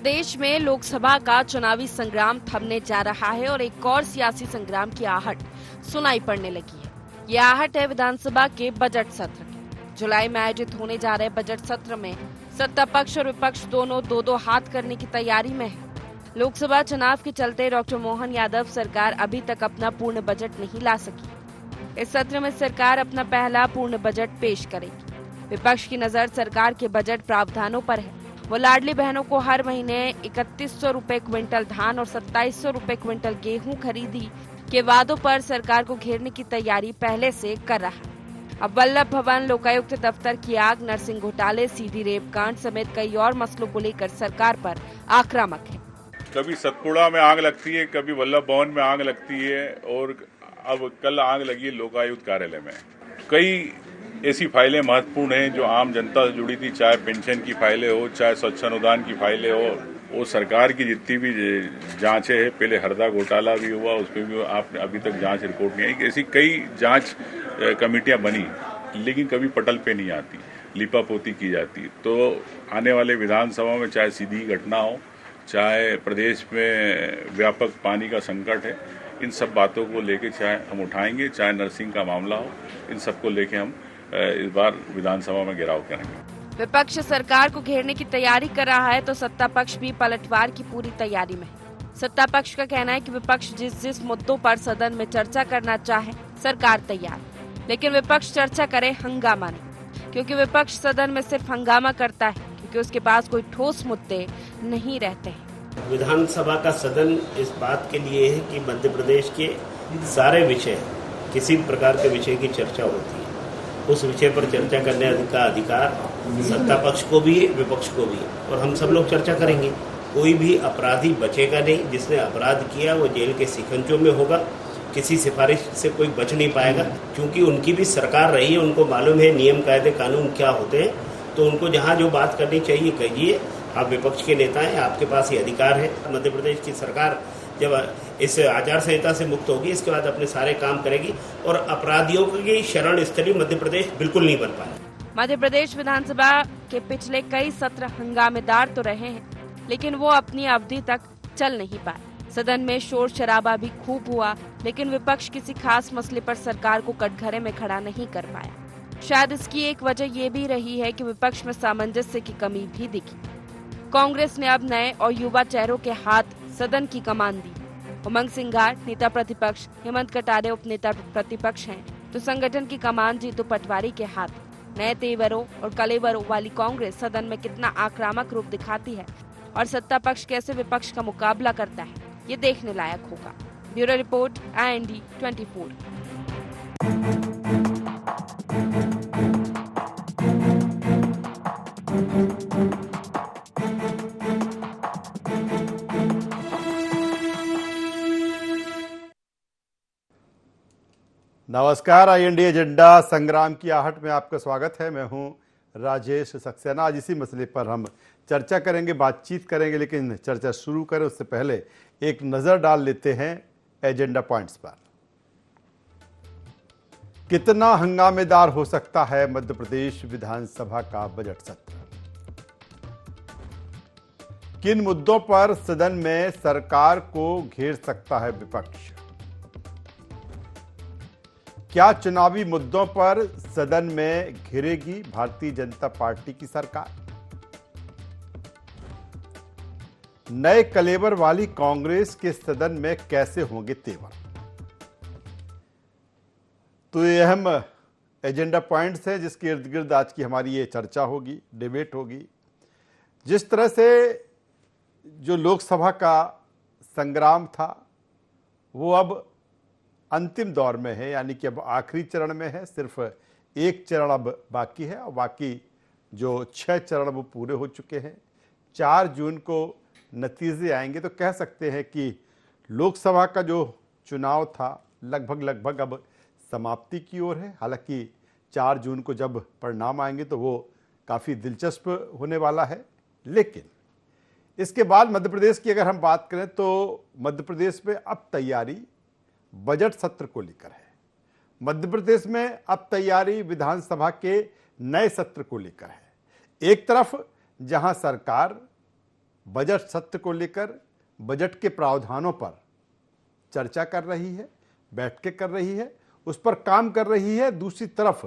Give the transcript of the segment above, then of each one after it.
प्रदेश में लोकसभा का चुनावी संग्राम थमने जा रहा है और एक और सियासी संग्राम की आहट सुनाई पड़ने लगी है। ये आहट है विधानसभा के बजट सत्र की। जुलाई में आयोजित होने जा रहे बजट सत्र में सत्ता पक्ष और विपक्ष दोनों दो दो हाथ करने की तैयारी में है। लोकसभा चुनाव के चलते डॉक्टर मोहन यादव सरकार अभी तक अपना पूर्ण बजट नहीं ला सकी। इस सत्र में सरकार अपना पहला पूर्ण बजट पेश करेगी। विपक्ष की नजर सरकार के बजट प्रावधानों पर है। वो लाडली बहनों को हर महीने 3100 रुपए क्विंटल धान और 2700 रुपए क्विंटल गेहूं खरीदी के वादों पर सरकार को घेरने की तैयारी पहले से कर रहा है। अब वल्लभ भवन, लोकायुक्त दफ्तर की आग, नरसिंह घोटाले, सीधी रेप कांड समेत कई और मसलों को लेकर सरकार पर आक्रामक है। कभी सतपुड़ा में आग लगती है, कभी वल्लभ भवन में आग लगती है और अब कल आग लगी है लोकायुक्त कार्यालय में। कई ऐसी फाइलें महत्वपूर्ण हैं जो आम जनता से जुड़ी थी, चाहे पेंशन की फाइलें हो, चाहे स्वच्छ अनुदान की फाइलें हो। वो सरकार की जितनी भी जांचें हैं, पहले हरदा घोटाला भी हुआ, उस पर भी आपने अभी तक जांच रिपोर्ट नहीं आई। ऐसी कई जांच कमेटियां बनी, लेकिन कभी पटल पे नहीं आती, लिपापोती की जाती। तो आने वाले विधानसभा में चाहे सीधी घटना हो, चाहे प्रदेश में व्यापक पानी का संकट है, इन सब बातों को लेके चाहे हम उठाएंगे, चाहे नरसिंह का मामला हो, इन सबको लेके हम इस बार विधानसभा में घेराव करेंगे। विपक्ष सरकार को घेरने की तैयारी कर रहा है तो सत्ता पक्ष भी पलटवार की पूरी तैयारी में है। सत्ता पक्ष का कहना है कि विपक्ष जिस मुद्दों पर सदन में चर्चा करना चाहे सरकार तैयार, लेकिन विपक्ष चर्चा करे हंगामा नहीं, क्योंकि विपक्ष सदन में सिर्फ हंगामा करता है क्योंकि उसके पास कोई ठोस मुद्दे नहीं रहते हैं। विधानसभा का सदन इस बात के लिए है कि मध्य प्रदेश के सारे विषय, किसी प्रकार के विषय की चर्चा होती है, उस विषय पर चर्चा करने का अधिकार सत्ता पक्ष को भी है, विपक्ष को भी है, और हम सब लोग चर्चा करेंगे। कोई भी अपराधी बचेगा नहीं। जिसने अपराध किया वो जेल के शिकंजों में होगा। किसी सिफारिश से कोई बच नहीं पाएगा, क्योंकि उनकी भी सरकार रही है, उनको मालूम है नियम कायदे कानून क्या होते हैं। तो उनको जहाँ जो बात करनी चाहिए कहिए। आप विपक्ष के नेता हैं, आपके पास ये अधिकार है। मध्य प्रदेश की सरकार जब इस आचार संहिता से मुक्त होगी, इसके बाद अपने सारे काम करेगी और अपराधियों की शरण स्थली मध्य प्रदेश बिल्कुल नहीं बन पाएगा। मध्य प्रदेश विधानसभा के पिछले कई सत्र हंगामेदार तो रहे हैं, लेकिन वो अपनी अवधि तक चल नहीं पाए। सदन में शोर शराबा भी खूब हुआ, लेकिन विपक्ष किसी खास मसले पर सरकार को कटघरे में खड़ा नहीं कर पाया। शायद इसकी एक वजह ये भी रही है कि विपक्ष में सामंजस्य की कमी भी दिखी। कांग्रेस ने अब नए और युवा चेहरों के हाथ सदन की कमान दी। उमंग सिंघार नेता प्रतिपक्ष, हेमंत कटारे उपनेता प्रतिपक्ष हैं, तो संगठन की कमान जीतू पटवारी के हाथ। नए तेवरों और कलेवरों वाली कांग्रेस सदन में कितना आक्रामक रूप दिखाती है और सत्ता पक्ष कैसे विपक्ष का मुकाबला करता है, ये देखने लायक होगा। Bureau report, IND 24। नमस्कार, IND एजेंडा संग्राम की आहट में आपका स्वागत है। मैं हूं राजेश सक्सेना। आज इसी मसले पर हम चर्चा करेंगे, बातचीत करेंगे, लेकिन चर्चा शुरू करें उससे पहले एक नज़र डाल लेते हैं एजेंडा पॉइंट्स पर। कितना हंगामेदार हो सकता है मध्य प्रदेश विधानसभा का बजट सत्र? किन मुद्दों पर सदन में सरकार को घेर सकता है विपक्ष? क्या चुनावी मुद्दों पर सदन में घिरेगी भारतीय जनता पार्टी की सरकार? नए कलेवर वाली कांग्रेस के सदन में कैसे होंगे तेवर? तो ये अहम एजेंडा पॉइंट्स हैं जिसके इर्द गिर्द आज की हमारी ये चर्चा होगी, डिबेट होगी। जिस तरह से जो लोकसभा का संग्राम था वो अब अंतिम दौर में है, यानी कि अब आखिरी चरण में है। सिर्फ एक चरण अब बाकी है और बाकी जो 6 चरण वो पूरे हो चुके हैं। 4 जून को नतीजे आएंगे तो कह सकते हैं कि लोकसभा का जो चुनाव था लगभग अब समाप्ति की ओर है। हालांकि 4 जून को जब परिणाम आएंगे तो वो काफ़ी दिलचस्प होने वाला है। लेकिन इसके बाद मध्य प्रदेश की अगर हम बात करें तो मध्य प्रदेश में अब तैयारी बजट सत्र को लेकर है। मध्य प्रदेश में अब तैयारी विधानसभा के नए सत्र को लेकर है। एक तरफ जहां सरकार बजट सत्र को लेकर बजट के प्रावधानों पर चर्चा कर रही है, बैठकें कर रही है, उस पर काम कर रही है। दूसरी तरफ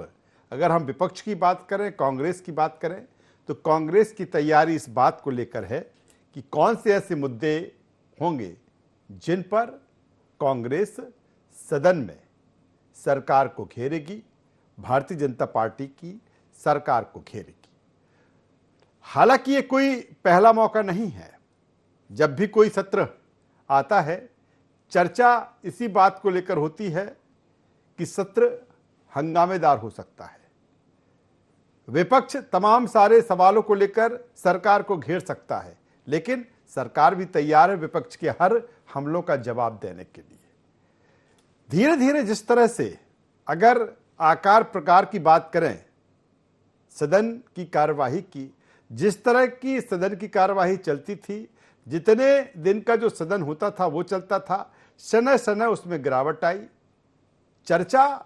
अगर हम विपक्ष की बात करें, कांग्रेस की बात करें, तो कांग्रेस की तैयारी इस बात को लेकर है कि कौन से ऐसे मुद्दे होंगे जिन पर कांग्रेस सदन में सरकार को घेरेगी, भारतीय जनता पार्टी की सरकार को घेरेगी। हालांकि ये कोई पहला मौका नहीं है। जब भी कोई सत्र आता है, चर्चा इसी बात को लेकर होती है कि सत्र हंगामेदार हो सकता है। विपक्ष तमाम सारे सवालों को लेकर सरकार को घेर सकता है, लेकिन सरकार भी तैयार है विपक्ष के हर हमलों का जवाब देने के लिए। धीरे धीरे जिस तरह से अगर आकार प्रकार की बात करें सदन की कार्यवाही की, जिस तरह की सदन की कार्यवाही चलती थी, जितने दिन का जो सदन होता था वो चलता था, समय समय उसमें गिरावट आई। चर्चा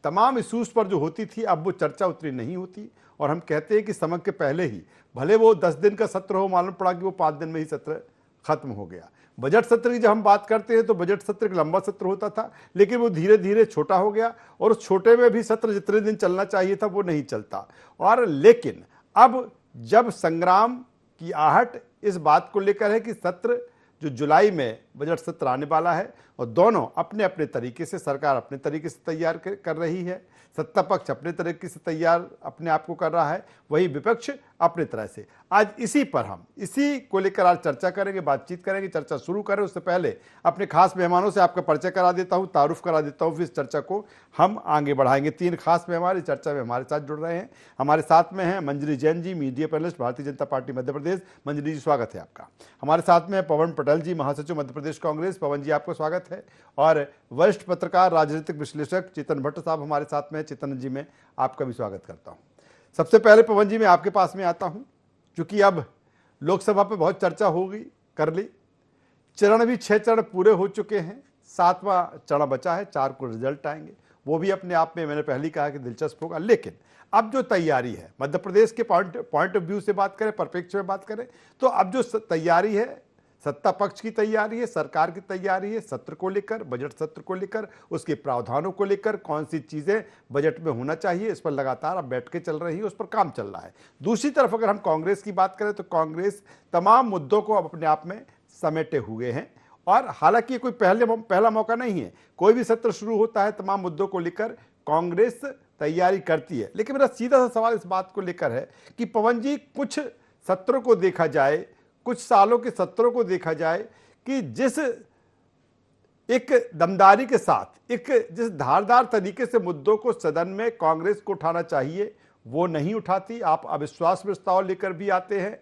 तमाम इश्यूज पर जो होती थी, अब वो चर्चा उतनी नहीं होती। और हम कहते हैं कि समय के पहले ही, भले वो 10 दिन का सत्र हो, मालूम पड़ा कि वो 5 दिन में ही सत्र खत्म हो गया। बजट सत्र की जब हम बात करते हैं तो बजट सत्र एक लंबा सत्र होता था, लेकिन वो धीरे धीरे छोटा हो गया और उस छोटे में भी सत्र जितने दिन चलना चाहिए था वो नहीं चलता। और लेकिन अब जब संग्राम की आहट इस बात को लेकर है कि सत्र जो जुलाई में बजट सत्र आने वाला है, और दोनों अपने अपने तरीके से, सरकार अपने तरीके से तैयार कर रही है, सत्ता पक्ष अपने तरीके से तैयार अपने आप को कर रहा है, वही विपक्ष अपने तरह से। आज इसी पर हम इसी को लेकर आज चर्चा करेंगे, बातचीत करेंगे। चर्चा शुरू करें उससे पहले अपने खास मेहमानों से आपका परिचय करा देता हूं, तारुफ करा देता हूं, फिर इस चर्चा को हम आगे बढ़ाएंगे। 3 खास मेहमान इस चर्चा में हमारे साथ जुड़ रहे हैं। हमारे साथ में हैं मंजरी Jain ji, media panelist, Bharatiya Janata party Madhya Pradesh. मंजरी जी, स्वागत है आपका। हमारे साथ में है पवन पटेल जी, महासचिव मध्य प्रदेश कांग्रेस। पवन जी, आपको स्वागत है। और वरिष्ठ पत्रकार, राजनीतिक विश्लेषक चेतन भट्ट साहब हमारे साथ में है। चेतन जी, मैं आपका भी स्वागत करता हूं। सबसे पहले पवन जी, मैं आपके पास में आता हूं, क्योंकि अब लोकसभा पे बहुत चर्चा होगी, कर ली। चरण भी 6 चरण पूरे हो चुके हैं, 7वां चरण बचा है, 4 को रिजल्ट आएंगे। वो भी अपने आप में, मैंने पहले कहा कि दिलचस्प होगा। लेकिन अब जो तैयारी है, मध्य प्रदेश के पॉइंट ऑफ व्यू से बात करें, परिप्रेक्ष्य में बात करें, तो अब जो तैयारी है, सत्ता पक्ष की तैयारी है, सरकार की तैयारी है, सत्र को लेकर, बजट सत्र को लेकर, उसके प्रावधानों को लेकर, कौन सी चीजें बजट में होना चाहिए, इस पर लगातार अब बैठकें चल रही है, उस पर काम चल रहा है। दूसरी तरफ अगर हम कांग्रेस की बात करें तो कांग्रेस तमाम मुद्दों को अपने आप में समेटे हुए हैं। और हालांकि कोई पहला मौका नहीं है, कोई भी सत्र शुरू होता है तमाम मुद्दों को लेकर कांग्रेस तैयारी करती है। लेकिन मेरा सीधा सा सवाल इस बात को लेकर है कि पवन जी, कुछ सत्रों को देखा जाए, कुछ सालों के सत्रों को देखा जाए कि जिस एक दमदारी के साथ, एक जिस धारदार तरीके से मुद्दों को सदन में कांग्रेस को उठाना चाहिए वो नहीं उठाती। आप अविश्वास प्रस्ताव लेकर भी आते हैं,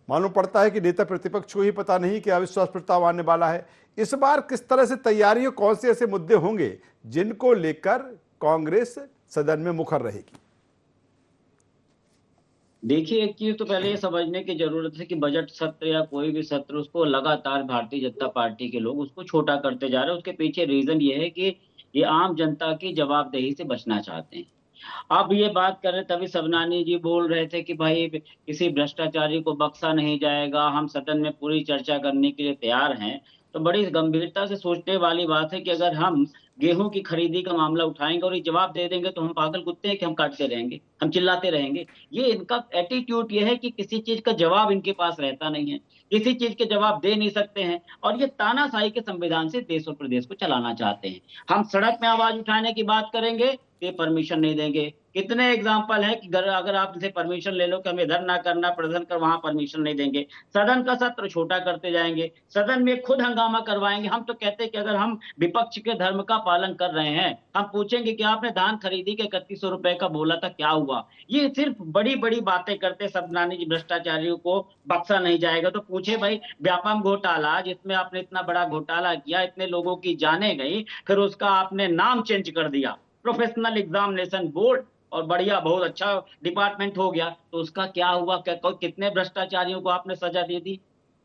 मालूम पड़ता है कि नेता प्रतिपक्ष को ही पता नहीं कि अविश्वास प्रस्ताव आने वाला है। इस बार किस तरह से तैयारी हो, कौन से ऐसे मुद्दे होंगे जिनको लेकर कांग्रेस सदन में मुखर रहेगी? देखिए, एक चीज तो पहले ये समझने की जरूरत है कि बजट सत्र या कोई भी सत्र, उसको लगातार भारतीय जनता पार्टी के लोग उसको छोटा करते जा रहे हैं। उसके पीछे रीजन ये है कि ये आम जनता की जवाबदेही से बचना चाहते हैं। अब ये बात कर रहे, तभी सबनानी जी बोल रहे थे कि भाई किसी भ्रष्टाचारी को बख्शा नहीं जाएगा, हम सदन में पूरी चर्चा करने के लिए तैयार हैं। तो बड़ी गंभीरता से सोचने वाली बात है कि अगर हम गेहूं की खरीदी का मामला उठाएंगे और ये जवाब दे देंगे तो हम पागल कुत्ते हैं कि हम काटते रहेंगे, हम चिल्लाते रहेंगे। ये इनका एटीट्यूड ये है कि किसी चीज का जवाब इनके पास रहता नहीं है, किसी चीज के जवाब दे नहीं सकते हैं, और ये तानाशाही के संविधान से देश और प्रदेश को चलाना चाहते हैं। हम सड़क में आवाज उठाने की बात करेंगे, ये परमिशन नहीं देंगे। कितने एग्जाम्पल है कि अगर आप इसे परमिशन ले लो कि हमें इधर ना करना, प्रदर्शन कर, वहां परमिशन नहीं देंगे। सदन का सत्र छोटा करते जाएंगे, सदन में खुद हंगामा करवाएंगे। हम तो कहते हैं कि अगर हम विपक्ष के धर्म का पालन कर रहे हैं, हम पूछेंगे कि आपने धान खरीदी के 3100 रुपए का बोला था, क्या हुआ? ये सिर्फ बड़ी बड़ी बातें करते सबनानी जी, भ्रष्टाचारियों को बख्शा नहीं जाएगा। तो पूछे भाई, व्यापम घोटाला जिसमें आपने इतना बड़ा घोटाला किया, इतने लोगों की जाने गई, फिर उसका आपने नाम चेंज कर दिया, प्रोफेशनल एग्जामिनेशन बोर्ड, और बढ़िया बहुत अच्छा डिपार्टमेंट हो गया, तो उसका क्या हुआ? कितने भ्रष्टाचारियों को आपने सजा दे दी?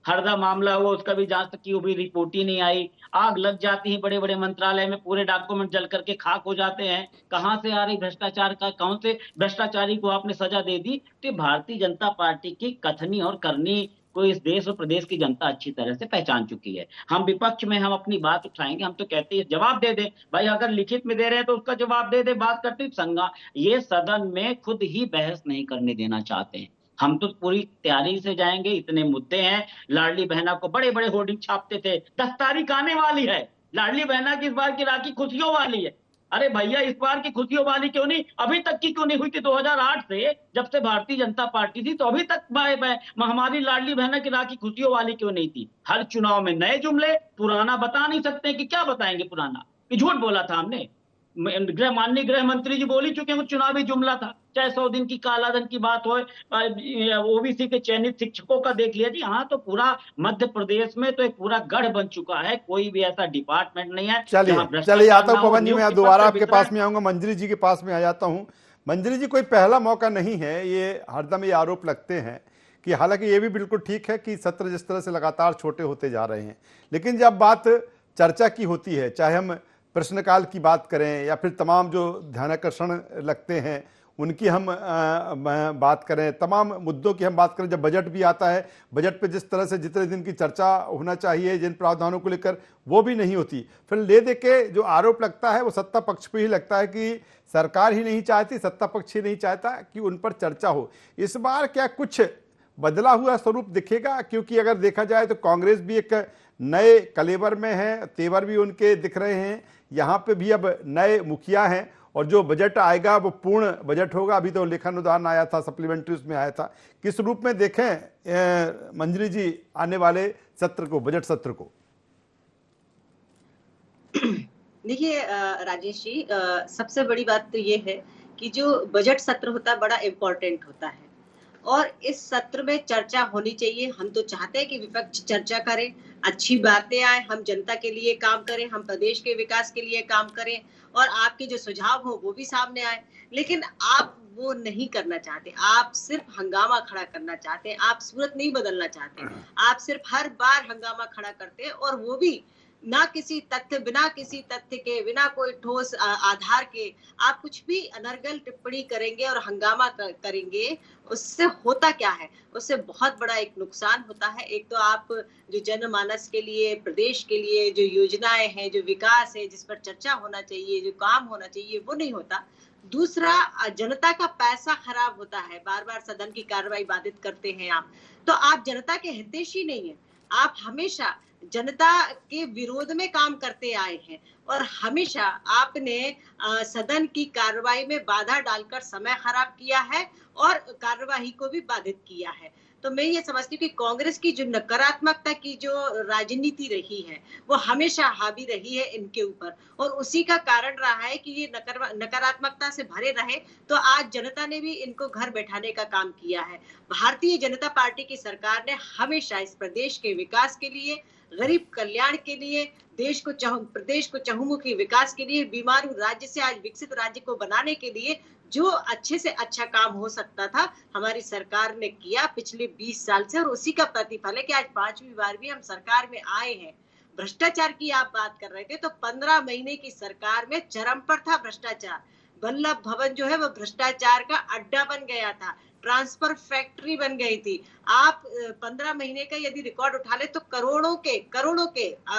हरदा मामला हुआ, उसका भी जांच तक की वो भी रिपोर्ट ही नहीं आई। आग लग जाती है बड़े बड़े मंत्रालय में, पूरे डॉक्यूमेंट जल करके खाक हो जाते हैं। कहां से आ रही भ्रष्टाचार का, कौन से भ्रष्टाचारी को आपने सजा दे दी? तो भारतीय जनता पार्टी की कथनी और करनी को इस देश और प्रदेश की जनता अच्छी तरह से पहचान चुकी है। हम विपक्ष में हम अपनी बात उठाएंगे, हम तो कहते हैं जवाब दे दे भाई, अगर लिखित में दे रहे हैं तो उसका जवाब दे दे, बात करते संगा ये सदन में खुद ही बहस नहीं करने देना चाहते हैं। हम तो पूरी तैयारी से जाएंगे, इतने मुद्दे हैं। लाडली बहना को बड़े बड़े होर्डिंग छापते थे, 10 तारीख आने वाली है, लाडली बहना की इस बार की राखी खुशियों वाली है। अरे भैया इस बार की खुशियों वाली क्यों नहीं, अभी तक की क्यों नहीं हुई थी? 2008 से जब से भारतीय जनता पार्टी थी तो अभी तक हमारी लाडली बहना की राखी खुशियों वाली क्यों नहीं थी? हर चुनाव में नए जुमले, पुराना बता नहीं सकते कि क्या बताएंगे पुराना, कि झूठ बोला था हमने। माननीय गृह मंत्री जी बोल ही चुके हैं, चुनावी जुमला था। चाहे 100 दिन की काला धन की बात हो, ओबीसी के चयनित शिक्षकों का देख लिया जी। हाँ, तो पूरा मध्य प्रदेश में तो एक पूरा गढ़ बन चुका है, कोई भी ऐसा डिपार्टमेंट नहीं है। चलिए आता हूँ पवन जी, मैं दोबारा आपके पास में आऊंगा, मंजरी जी के पास में आ जाता हूँ। मंजरी जी, कोई पहला मौका नहीं है, ये हरदम ये आरोप लगते हैं कि हालांकि ये भी बिल्कुल ठीक है कि सत्र जिस तरह से लगातार छोटे होते जा रहे हैं, लेकिन जब बात चर्चा की होती है, चाहे हम प्रश्नकाल की बात करें या फिर तमाम जो ध्यानाकर्षण लगते हैं उनकी हम बात करें, तमाम मुद्दों की हम बात करें, जब बजट भी आता है, बजट पे जिस तरह से जितने दिन की चर्चा होना चाहिए जिन प्रावधानों को लेकर, वो भी नहीं होती। फिर ले दे के जो आरोप लगता है वो सत्ता पक्ष पे ही लगता है कि सरकार ही नहीं चाहती, सत्ता पक्ष ही नहीं चाहता कि उन पर चर्चा हो। इस बार क्या कुछ बदला हुआ स्वरूप दिखेगा? क्योंकि अगर देखा जाए तो कांग्रेस भी एक नए कलेवर में है, तेवर भी उनके दिख रहे हैं, यहाँ पे भी अब नए मुखिया हैं और जो बजट आएगा वो पूर्ण बजट होगा। अभी तो लेखानुदान आया था, सप्लीमेंट्री उसमें आया था। किस रूप में देखें मंजरी जी आने वाले सत्र को, बजट सत्र को? देखिए राजेश जी, सबसे बड़ी बात तो ये है कि जो बजट सत्र होता है बड़ा इम्पोर्टेंट होता है और इस सत्र में चर्चा होनी चाहिए। हम तो चाहते हैं कि विपक्ष चर्चा करे, अच्छी बातें आए, हम जनता के लिए काम करें, हम प्रदेश के विकास के लिए काम करें और आपके जो सुझाव हो वो भी सामने आए। लेकिन आप वो नहीं करना चाहते, आप सिर्फ हंगामा खड़ा करना चाहते हैं, आप सूरत नहीं बदलना चाहते, आप सिर्फ हर बार हंगामा खड़ा करते हैं और वो भी ना किसी तथ्य, बिना किसी तथ्य के, बिना कोई ठोस आधार के आप कुछ भी अनर्गल टिप्पणी करेंगे और हंगामा करेंगे। उससे होता क्या है? उससे बहुत बड़ा एक नुकसान होता है। एक तो आप जो जनमानस के लिए, प्रदेश के लिए जो योजनाएं हैं, जो विकास है, जिस पर चर्चा होना चाहिए, जो काम होना चाहिए, वो नहीं होता। दूसरा, जनता का पैसा खराब होता है, बार बार सदन की कार्रवाई बाधित करते हैं आप, तो आप जनता के हितैषी नहीं है। आप हमेशा जनता के विरोध में काम करते आए हैं और हमेशा आपने सदन की कार्रवाई में बाधा डालकर समय खराब किया है और कार्यवाही को भी बाधित किया है। तो मैं ये समझती हूँ कि कांग्रेस की जो नकारात्मकता की जो राजनीति रही है वो हमेशा हावी रही है इनके ऊपर और उसी का कारण रहा है कि ये नकारात्मकता से भरे रहे। तो आज जनता ने भी इनको घर बैठाने का काम किया है। भारतीय जनता पार्टी की सरकार ने हमेशा इस प्रदेश के विकास के लिए, गरीब कल्याण के लिए, प्रदेश को चहुमुखी विकास के लिए, बीमारू राज्य से आज विकसित राज्य को बनाने के लिए जो अच्छे से अच्छा काम हो सकता था हमारी सरकार ने किया पिछले 20 साल से और उसी का प्रतिफल है कि आज 5वीं बार भी हम सरकार में आए हैं। भ्रष्टाचार की आप बात कर रहे थे तो 15 महीने की सरकार में चरम पर था भ्रष्टाचार। वल्लभ भवन जो है वो भ्रष्टाचार का अड्डा बन गया था, ट्रांसफर फैक्ट्री बन गई थी। आप 15 महीने का यदि रिकॉर्ड उठा ले तो करोड़ों के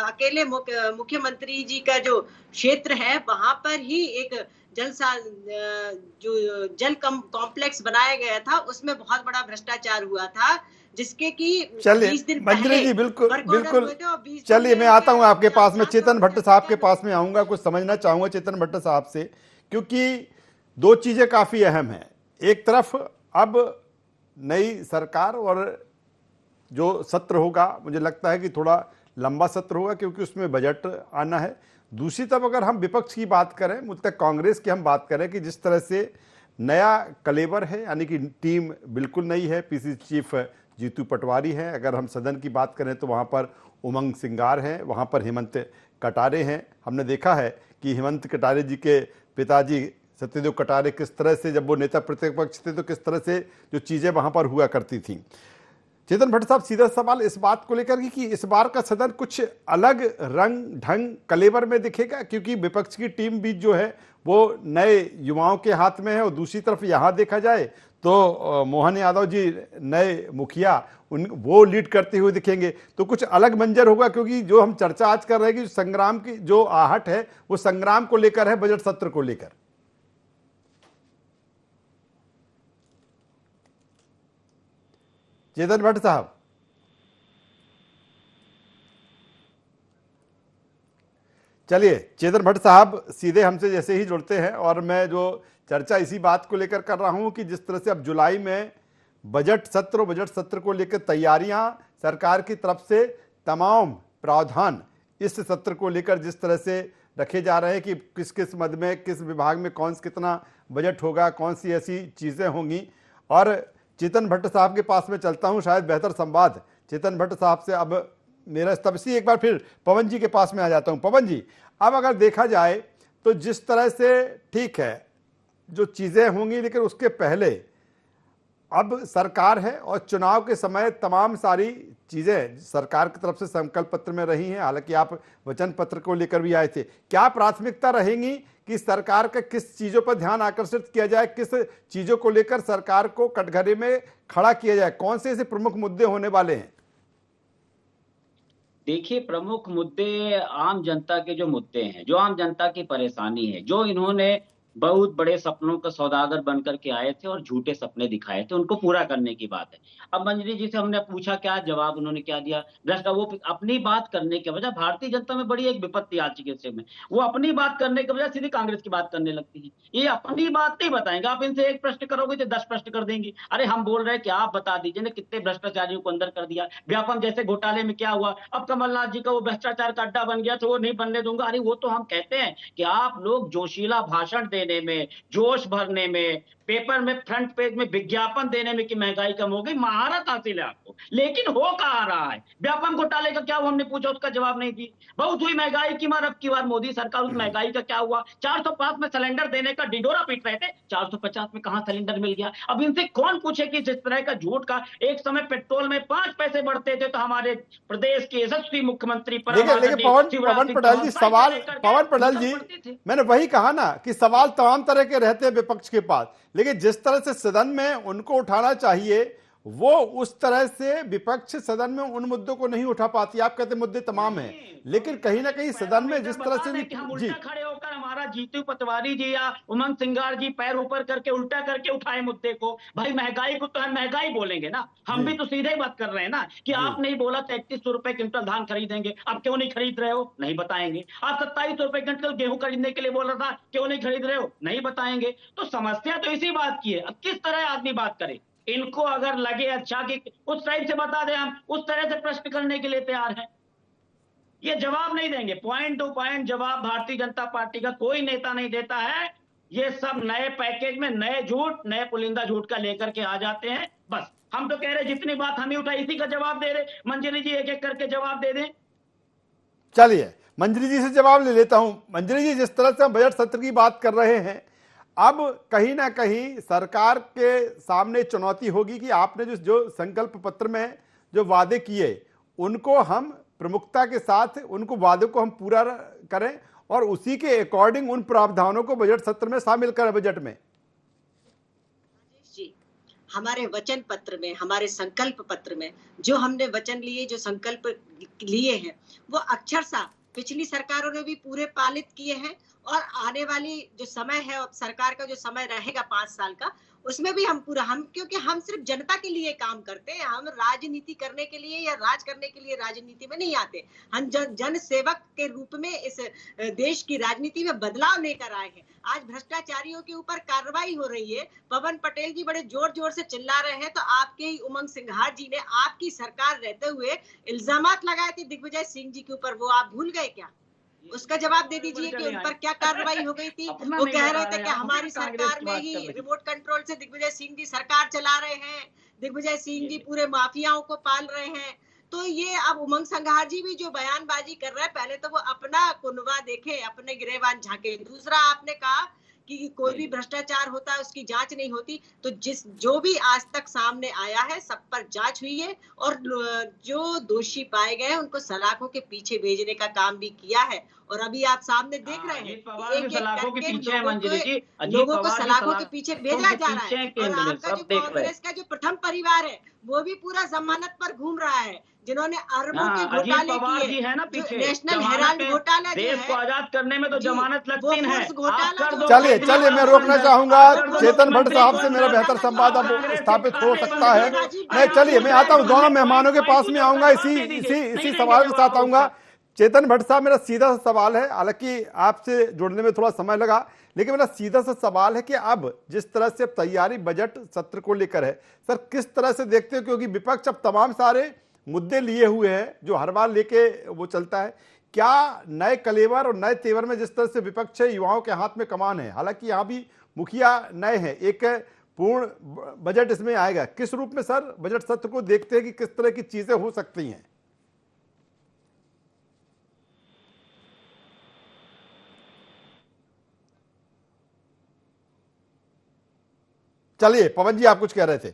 अकेले मुख्यमंत्री जी का जो क्षेत्र है वहां पर ही एक जल कॉम्प्लेक्स बनाया गया था, उसमें बहुत बड़ा भ्रष्टाचार हुआ था जिसके की 20 दिन मंत्री जी बिल्कुल चलिए मैं आता हूं आपके पास में, चेतन भट्ट साहब के पास में आऊंगा, कुछ समझना चाहूंगा चेतन भट्ट साहब से, क्योंकि दो चीजें काफी अहम हैं। एक तरफ अब नई सरकार और जो सत्र होगा मुझे लगता है कि थोड़ा लंबा सत्र होगा क्योंकि उसमें बजट आना है। दूसरी तरफ अगर हम विपक्ष की बात करें, मुझे कांग्रेस की हम बात करें कि जिस तरह से नया कलेवर है, यानी कि टीम बिल्कुल नई है, पीसीसी चीफ जीतू पटवारी हैं। अगर हम सदन की बात करें तो वहाँ पर उमंग सिंगार हैं, वहाँ पर हेमंत कटारे हैं। हमने देखा है कि हेमंत कटारे जी के पिताजी सत्यदेव कटारे किस तरह से जब वो नेता प्रतिपक्ष थे तो किस तरह से जो चीज़ें वहाँ पर हुआ करती थी। चेतन भट्ट साहब, सीधा सवाल इस बात को लेकर कि इस बार का सदन कुछ अलग रंग ढंग कलेवर में दिखेगा, क्योंकि विपक्ष की टीम भी जो है वो नए युवाओं के हाथ में है और दूसरी तरफ यहाँ देखा जाए तो मोहन यादव जी नए मुखिया वो लीड करते हुए दिखेंगे तो कुछ अलग मंजर होगा, क्योंकि जो हम चर्चा आज कर रहे हैं कि संग्राम की जो आहट है वो संग्राम को लेकर है, बजट सत्र को लेकर। चेतन भट्ट साहब, चलिए चेतन भट्ट साहब सीधे हमसे जैसे ही जुड़ते हैं, और मैं जो चर्चा इसी बात को लेकर कर रहा हूं कि जिस तरह से अब जुलाई में बजट सत्र को लेकर तैयारियां सरकार की तरफ से, तमाम प्रावधान इस सत्र को लेकर जिस तरह से रखे जा रहे हैं कि किस किस मद में, किस विभाग में कौन कितना बजट होगा, कौन सी ऐसी चीज़ें होंगी। और चेतन भट्ट साहब के पास में चलता हूं, शायद बेहतर संवाद चेतन भट्ट साहब से अब मेरा, तब से एक बार फिर पवन जी के पास में आ जाता हूं। पवन जी, अब अगर देखा जाए तो जिस तरह से ठीक है जो चीज़ें होंगी, लेकिन उसके पहले अब सरकार है और चुनाव के समय तमाम सारी चीज़ें सरकार की तरफ से संकल्प पत्र में रही हैं, हालांकि आप वचन पत्र को लेकर भी आए थे। क्या प्राथमिकता रहेंगी कि सरकार का किस चीज़ों पर ध्यान आकर्षित किया जाए, किस चीज़ों को लेकर सरकार को कटघरे में खड़ा किया जाए, कौन से ऐसे प्रमुख मुद्दे होने वाले हैं? देखिए, प्रमुख मुद्दे आम जनता के जो मुद्दे हैं, जो आम जनता की परेशानी है, जो इन्होंने बहुत बड़े सपनों का सौदागर बनकर के आए थे और झूठे सपने दिखाए थे, उनको पूरा करने की बात है। अब मंजरी जी से हमने पूछा क्या जवाब, उन्होंने क्या दिया, भ्रष्टा वो अपनी बात करने के वजह, भारतीय जनता में बड़ी एक विपत्ति आ चुकी है इससे में, वो अपनी बात करने के वजह सीधी कांग्रेस की बात करने लगती है। ये अपनी बात नहीं बताएंगे, आप इनसे एक प्रश्न करोगे तो 10 प्रश्न कर देंगे। अरे हम बोल रहे हैं कि आप बता दीजिए ना कितने भ्रष्टाचारियों को अंदर कर दिया, व्यापम जैसे घोटाले में क्या हुआ, अब कमलनाथ जी का वो भ्रष्टाचार का अड्डा बन गया तो वो नहीं बनने दूंगा। अरे वो तो हम कहते हैं कि आप लोग जोशीला भाषण देने में, जोश भरने में, पेपर में फ्रंट पेज में विज्ञापन देने में कि महंगाई कम हो गई, महारत हासिल है आपको, लेकिन हो कहाँ रहा है। व्यापम घोटाले का क्या हुआ, हमने पूछा उसका जवाब नहीं दी। बहुत हुई महंगाई की मार, अब की बार मोदी सरकार, उस महंगाई का क्या हुआ। 405 में सिलेंडर देने का डिडोरा पीट रहे थे, 450 में कहां सिलेंडर मिल गया। अब इनसे कौन पूछे कि जिस तरह का झूठ का, एक समय पेट्रोल में 5 पैसे बढ़ते थे तो हमारे प्रदेश के यशस्वी मुख्यमंत्री पवन पटेल जी, सवाल पवन पटेल जी, मैंने वही कहा ना कि सवाल तमाम तरह के रहते हैं विपक्ष के पास, लेकिन जिस तरह से सदन में उनको उठाना चाहिए वो उस तरह से विपक्ष सदन में उन मुद्दों को नहीं उठा पाती। आप कहते मुद्दे तमाम हैं, लेकिन कहीं ना कहीं सदन में जिस तरह से हम उल्टा खड़े होकर, हमारा जीतू पटवारी जी या उमंग सिंगार जी पैर ऊपर करके उल्टा करके उठाए मुद्दे को। भाई महंगाई को तो हम महंगाई बोलेंगे ना, हम भी तो सीधे बात कर रहे हैं ना कि आप नहीं बोला 3300 रुपए क्विंटल धान खरीदेंगे, अब क्यों नहीं खरीद रहे हो, नहीं बताएंगे। आप 2700 रुपए क्विंटल गेहूं खरीदने के लिए बोल रहा था, क्यों नहीं खरीद रहे हो, नहीं बताएंगे। तो समस्या तो इसी बात की है। अब किस तरह आदमी बात करे, इनको अगर लगे अच्छा कि उस टाइप से बता दें, हम उस तरह से प्रश्न करने के लिए तैयार हैं। ये जवाब नहीं देंगे, पॉइंट टू पॉइंट जवाब भारतीय जनता पार्टी का कोई नेता नहीं देता है। ये सब नए पैकेज में नए झूठ, नए पुलिंदा झूठ का लेकर के आ जाते हैं। बस हम तो कह रहे जितनी बात हमें उठाई इसी का जवाब दे रहे। मंजरी जी एक एक करके जवाब दे दें। चलिए मंजरी जी से जवाब ले लेता हूं। मंजरी जी, जिस तरह से हम बजट सत्र की बात कर रहे हैं, अब कहीं ना कहीं सरकार के सामने चुनौती होगी कि आपने जो संकल्प पत्र में जो वादे किए उनको हम प्रमुखता के साथ, उनको वादों को हम पूरा करें और उसी के अकॉर्डिंग उन प्रावधानों को बजट सत्र में शामिल करें। बजट में जी, हमारे वचन पत्र में, हमारे संकल्प पत्र में जो हमने वचन लिए, जो संकल्प लिए हैं, वो अक्षरशः पिछली सरकारों ने भी पूरे पालित किए हैं और आने वाली जो समय है, सरकार का जो समय रहेगा 5 साल का, उसमें भी हम पूरा, हम क्योंकि हम सिर्फ जनता के लिए काम करते हैं, हम राजनीति करने के लिए या राज करने के लिए राजनीति में नहीं आते। हम जन सेवक के रूप में इस देश की राजनीति में बदलाव लेकर आए हैं। आज भ्रष्टाचारियों के ऊपर कार्रवाई हो रही है। पवन पटेल जी बड़े जोर जोर से चिल्ला रहे हैं, तो आपके ही उमंग सिंघार जी ने आपकी सरकार रहते हुए इल्जामात लगाए थे दिग्विजय सिंह जी के ऊपर, वो आप भूल गए क्या? उसका जवाब दे दीजिए कि उन पर क्या कार्रवाई हो गई थी। वो कह रहे थे कि हमारी सरकार में ही रिमोट कंट्रोल से दिग्विजय सिंह जी सरकार चला रहे हैं, दिग्विजय सिंह जी पूरे माफियाओं को पाल रहे हैं। तो ये अब उमंग सिंघार जी भी जो बयानबाजी कर रहे हैं, पहले तो वो अपना कुनवा देखे, अपने गिरेबान झांके। दूसरा, आपने कहा कि कोई भी भ्रष्टाचार होता है उसकी जांच नहीं होती। तो जो भी आज तक सामने आया है सब पर जांच हुई है और जो दोषी पाए गए उनको सलाखों के पीछे भेजने का काम भी किया है। और अभी आप सामने देख रहे हैं एक एक करके लोगों को सलाखों के पीछे भेजा जा रहा है। और आपका जो कांग्रेस का जो प्रथम परिवार है वो भी पूरा जमानत पर घूम रहा है, जिन्होंने अरबों के घोटाले किए है ना पीछे। नेशनल हेराल्ड घोटाला जो देश को आजाद करने में तो जमानत लगती है। चलिए मैं रोकना चाहूंगा चेतन भट्ट साहब से, मेरा बेहतर संवाद अब स्थापित हो सकता है। मैं चलिए मैं आता हूं, दोनों मेहमानों के पास में आऊंगा, इसी सवाल के साथ आऊंगा। चेतन भट्ट साहब, मेरा सीधा सा सवाल है, हालांकि आपसे जुड़ने में थोड़ा समय लगा, लेकिन मेरा सीधा सा सवाल है कि अब जिस तरह से तैयारी बजट सत्र को लेकर है, सर किस तरह से देखते हो? क्योंकि विपक्ष अब तमाम सारे मुद्दे लिए हुए हैं जो हर बार लेके वो चलता है। क्या नए कलेवर और नए तेवर में जिस तरह से विपक्ष है, युवाओं के हाथ में कमान है, हालांकि यहाँ भी मुखिया नए हैं, एक पूर्ण बजट इसमें आएगा, किस रूप में सर बजट सत्र को देखते हैं कि किस तरह की चीजें हो सकती हैं? चलिए पवन जी, आप कुछ कह रहे थे।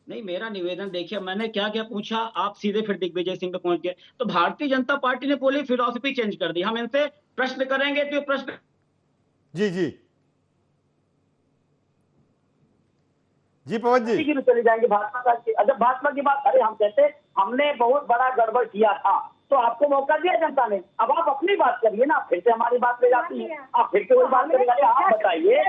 नहीं, मेरा निवेदन देखिए, मैंने क्या क्या पूछा, आप सीधे फिर दिग्विजय सिंह पे पहुंच गए। तो भारतीय जनता पार्टी ने पूरी फिलॉसफी चेंज कर दी। हम इनसे प्रश्न करेंगे तो प्रश्न जी पवन जी चले जाएंगे भाजपा का। जब भाजपा की बात, अरे हम कहते हमने बहुत बड़ा गड़बड़ किया था तो आपको मौका दिया जनता ने, अब आप अपनी बात करिए ना, फिर से हमारी बात ले जाती है, आप फिर से वही बात करेंगे। आप बताइए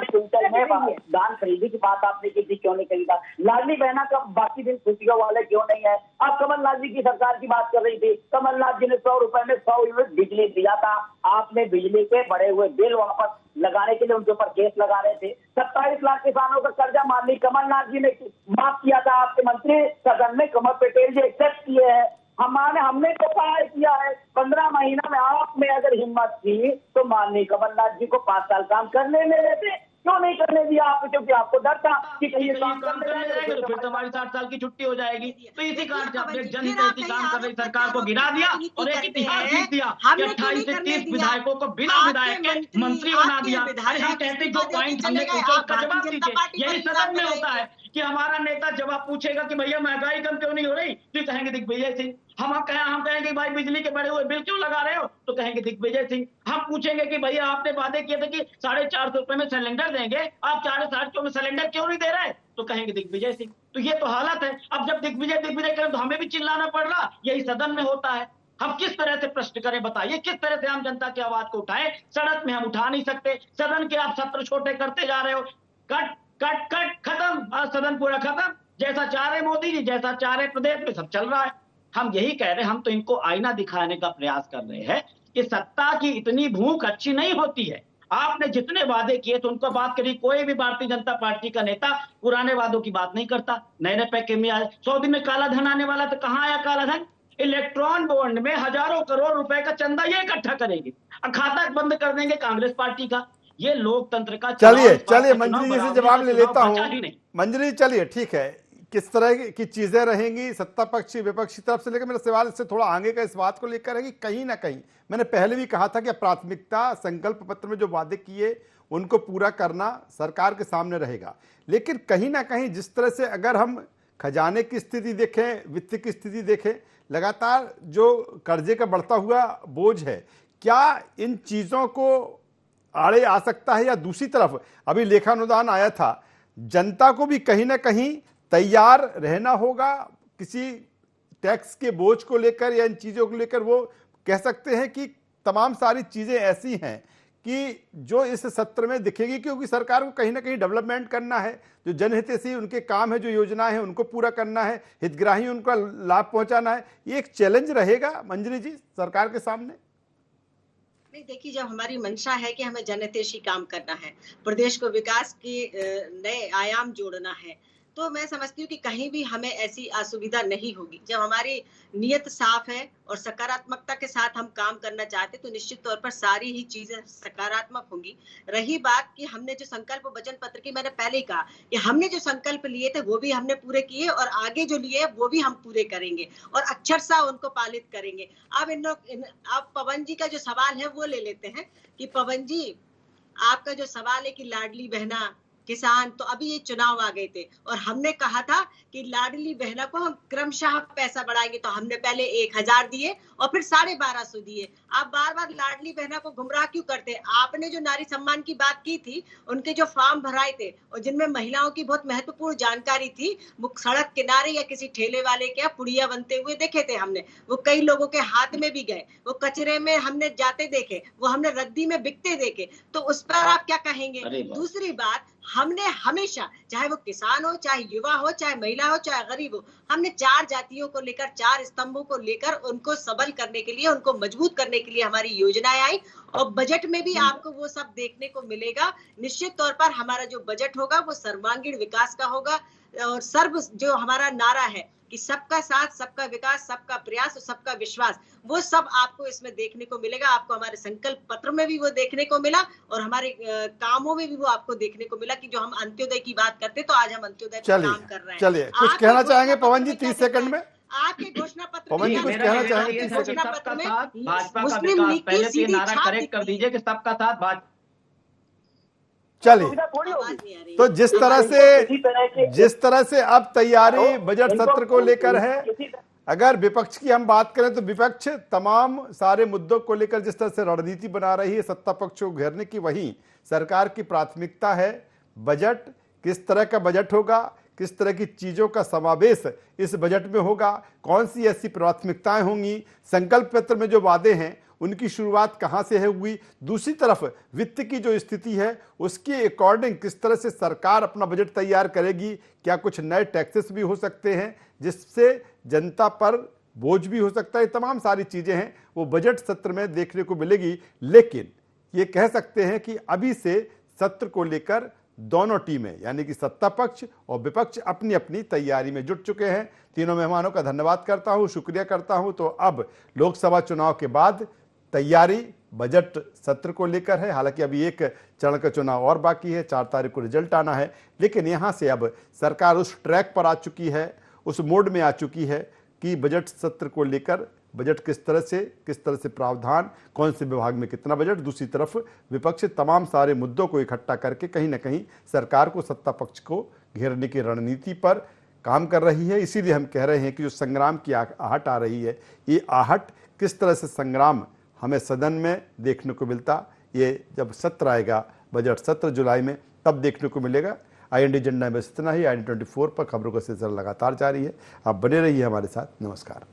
क्विंटल में धान खरीदी की बात आपने की थी, क्यों नहीं खरीदा? लाडली बहना का बाकी दिन खुशियों वाले क्यों नहीं है? आप कमलनाथ जी की सरकार की बात कर रही थी, कमलनाथ जी ने 100 रुपए में 100 यूनिट बिजली दिया था, आपने बिजली के बढ़े हुए बिल वापस लगाने के लिए उनके ऊपर केस लगा रहे थे। 27 लाख किसानों का कर्जा मान ली कमलनाथ जी ने माफ किया था, आपके मंत्री सदन में कमल पटेल जी एक्सेप्ट किए हैं। हमने तो सहाय किया है। 15 महीना में आप में अगर हिम्मत थी तो माननीय कमलनाथ जी को 5 साल काम करने में देते, क्यों नहीं करने दिया आप? क्योंकि आपको डर था कि कहीं काम करने जाएंगे तो फिर तुम्हारी 60 साल की छुट्टी हो जाएगी। तो इसी कारण से आपने जनहितैषी काम कर रही सरकार को गिरा दिया और एक इतिहास लिख दिया कि 28 से 30 विधायकों को बिना विधायक के मंत्री बना दिया। हम कहते जो पॉइंट हमने पूछा उसका जवाब दीजिए। यही सदन में होता है कि हमारा नेता जवाब पूछेगा कि भैया महंगाई कम क्यों नहीं हो रही, तो कहेंगे दिग्विजय सिंह। हम कहेंगे भाई बिजली के बढ़े हुए बिल क्यों लगा रहे हो, तो कहेंगे दिग्विजय सिंह। हम पूछेंगे कि भैया आपने वादे किए थे कि 450 रुपए में सिलेंडर देंगे, आप 450 में सिलेंडर क्यों नहीं दे रहे, तो कहेंगे दिग्विजय सिंह। तो ये तो हालत है। अब जब दिग्विजय करें तो हमें भी चिल्लाना पड़ रहा, यही सदन में होता है। हम किस तरह से प्रश्न करें बताइए, किस तरह से हम जनता की आवाज को उठाएं? सड़क में हम उठा नहीं सकते, सदन के आप सत्र छोटे करते जा रहे हो। कट कट कट खत्म, आज सदन पूरा खत्म। जैसा चाह रहे मोदी जी, जैसा चाह रहे प्रदेश में सब चल रहा है। हम यही कह रहे हैं, हम तो इनको आईना दिखाने का प्रयास कर रहे हैं कि सत्ता की इतनी भूख अच्छी नहीं होती है। आपने जितने वादे किए तो उनको बात करी, कोई भी भारतीय जनता पार्टी का नेता पुराने वादों की बात नहीं करता। नए नए पैकेज में आए, 100 दिन में काला धन आने वाला, तो कहाँ आया काला धन? इलेक्ट्रॉन बॉन्ड में हजारों करोड़ रुपए का चंदा ये इकट्ठा करेंगे, खाता बंद कर देंगे कांग्रेस पार्टी का। ये लोकतंत्र का चलिए मंजरी जी से जवाब ले लेता हूं। मंजरी चलिए ठीक है, किस तरह की चीजें रहेंगी सत्ता पक्ष विपक्ष की तरफ से, लेकर मेरा सवाल इससे थोड़ा आगे का इस बात को लेकर है कि कहीं ना कहीं मैंने पहले भी कहा था कि प्राथमिकता संकल्प पत्र में जो वादे किए उनको पूरा करना सरकार के सामने रहेगा, लेकिन कहीं ना कहीं जिस तरह से अगर हम खजाने की स्थिति देखें, वित्त की स्थिति देखें, लगातार जो कर्जे का बढ़ता हुआ बोझ है, क्या इन चीजों को आड़े आ सकता है? या दूसरी तरफ अभी लेखानुदान आया था, जनता को भी कहीं ना कहीं तैयार रहना होगा किसी टैक्स के बोझ को लेकर या इन चीजों को लेकर। वो कह सकते हैं कि तमाम सारी चीजें ऐसी हैं कि जो इस सत्र में दिखेगी, क्योंकि सरकार को कहीं ना कहीं डेवलपमेंट करना है, जो जनहितैषी उनके काम है, जो योजनाएं हैं उनको पूरा करना है, हितग्राही उनका लाभ पहुंचाना है। ये एक चैलेंज रहेगा मंजरी जी सरकार के सामने। नहीं, देखिए, जब हमारी मंशा है कि हमें जनहितैषी काम करना है, प्रदेश को विकास के नए आयाम जोड़ना है, तो मैं समझती हूँ कि कहीं भी हमें ऐसी असुविधा नहीं होगी। जब हमारी नीयत साफ है और सकारात्मकता के साथ हम काम करना चाहते तो निश्चित तौर पर सारी ही चीजें सकारात्मक होंगी। रही बात कि हमने जो संकल्प वचन पत्र की, मैंने पहले ही कहा कि हमने जो संकल्प लिए थे वो भी हमने पूरे किए और आगे जो लिए वो भी हम पूरे करेंगे और अक्षरशः उनको पालित करेंगे। अब पवन जी का जो सवाल है वो ले लेते हैं कि पवन जी, आपका जो सवाल है कि लाडली बहना किसान, तो अभी ये चुनाव आ गए थे और हमने कहा था कि लाडली बहना को हम क्रमशः पैसा बढ़ाएंगे, तो हमने पहले 1000 दिए और फिर 1250 दिए। आप बार बार लाडली बहना को गुमराह क्यों करते? आपने जो नारी सम्मान की बात की थी, उनके जो फॉर्म भराए थे और जिनमें महिलाओं की बहुत महत्वपूर्ण जानकारी थी, वो सड़क किनारे या किसी ठेले वाले के पुड़िया बनते हुए देखे थे हमने, वो कई लोगों के हाथ में भी गए, वो कचरे में हमने जाते देखे, वो हमने रद्दी में बिकते देखे, तो उस पर आप क्या कहेंगे? दूसरी बात, हमने हमेशा, चाहे वो किसान हो, चाहे युवा हो, चाहे महिला हो, चाहे गरीब हो, हमने 4 जातियों को लेकर, 4 स्तंभों को लेकर उनको सबल करने के लिए, उनको मजबूत करने के लिए हमारी योजनाएं आई और बजट में भी आपको वो सब देखने को मिलेगा। निश्चित तौर पर हमारा जो बजट होगा वो सर्वांगीण विकास का होगा और सर्व जो हमारा नारा है कि सबका साथ, सबका विकास, सबका प्रयास और सबका विश्वास, वो सब आपको इसमें देखने को मिलेगा। आपको हमारे संकल्प पत्र में भी वो देखने को मिला और हमारे कामों में भी वो आपको देखने को मिला कि जो हम अंत्योदय की बात करते तो आज हम अंत्योदय पर काम कर रहे हैं। चलिए कुछ कहना चाहेंगे पवन जी 30 सेकंड में? आपके घोषणा पत्र पवन जी कुछ कहना चाहेंगे? घोषणा पत्र में भाजपा का मुस्लिम लीग पहले की तो ये सीधी नारा छाप करेक्ट कर दीजिए कि सबका साथ भाजपा। चलिए, तो जिस तरह से अब तैयारी बजट सत्र को लेकर है, अगर विपक्ष की हम बात करें तो विपक्ष तमाम सारे मुद्दों को लेकर जिस तरह से रणनीति बना रही है सत्ता पक्ष को घेरने की, वही सरकार की प्राथमिकता है बजट, किस तरह का बजट होगा, किस तरह की चीजों का समावेश इस बजट में होगा, कौन सी ऐसी प्राथमिकताएं होंगी, संकल्प पत्र में जो वादे हैं उनकी शुरुआत कहां से है हुई, दूसरी तरफ वित्त की जो स्थिति है उसके अकॉर्डिंग किस तरह से सरकार अपना बजट तैयार करेगी, क्या कुछ नए टैक्सेस भी हो सकते हैं जिससे जनता पर बोझ भी हो सकता है, तमाम सारी चीजें हैं वो बजट सत्र में देखने को मिलेगी। लेकिन ये कह सकते हैं कि अभी से सत्र को लेकर दोनों टीमें यानी कि सत्ता पक्ष और विपक्ष अपनी अपनी तैयारी में जुट चुके हैं। तीनों मेहमानों का धन्यवाद करता हूं, शुक्रिया करता हूं। तो अब लोकसभा चुनाव के बाद तैयारी बजट सत्र को लेकर है, हालांकि अभी एक चरण का चुनाव और बाकी है, 4 तारीख को रिजल्ट आना है, लेकिन यहां से अब सरकार उस ट्रैक पर आ चुकी है, उस मोड में आ चुकी है कि बजट सत्र को लेकर बजट किस तरह से प्रावधान, कौन से विभाग में कितना बजट, दूसरी तरफ विपक्ष तमाम सारे मुद्दों को इकट्ठा करके कहीं ना कहीं सरकार को, सत्ता पक्ष को घेरने की रणनीति पर काम कर रही है। इसीलिए हम कह रहे हैं कि जो संग्राम की आहट आ रही है, ये आहट किस तरह से संग्राम हमें सदन में देखने को मिलता, ये जब सत्र आएगा बजट सत्र जुलाई में तब देखने को मिलेगा। IND एजेंडा में इतना ही। IND 24 पर खबरों का सिलसिला लगातार जारी है, आप बने रहिए हमारे साथ। नमस्कार।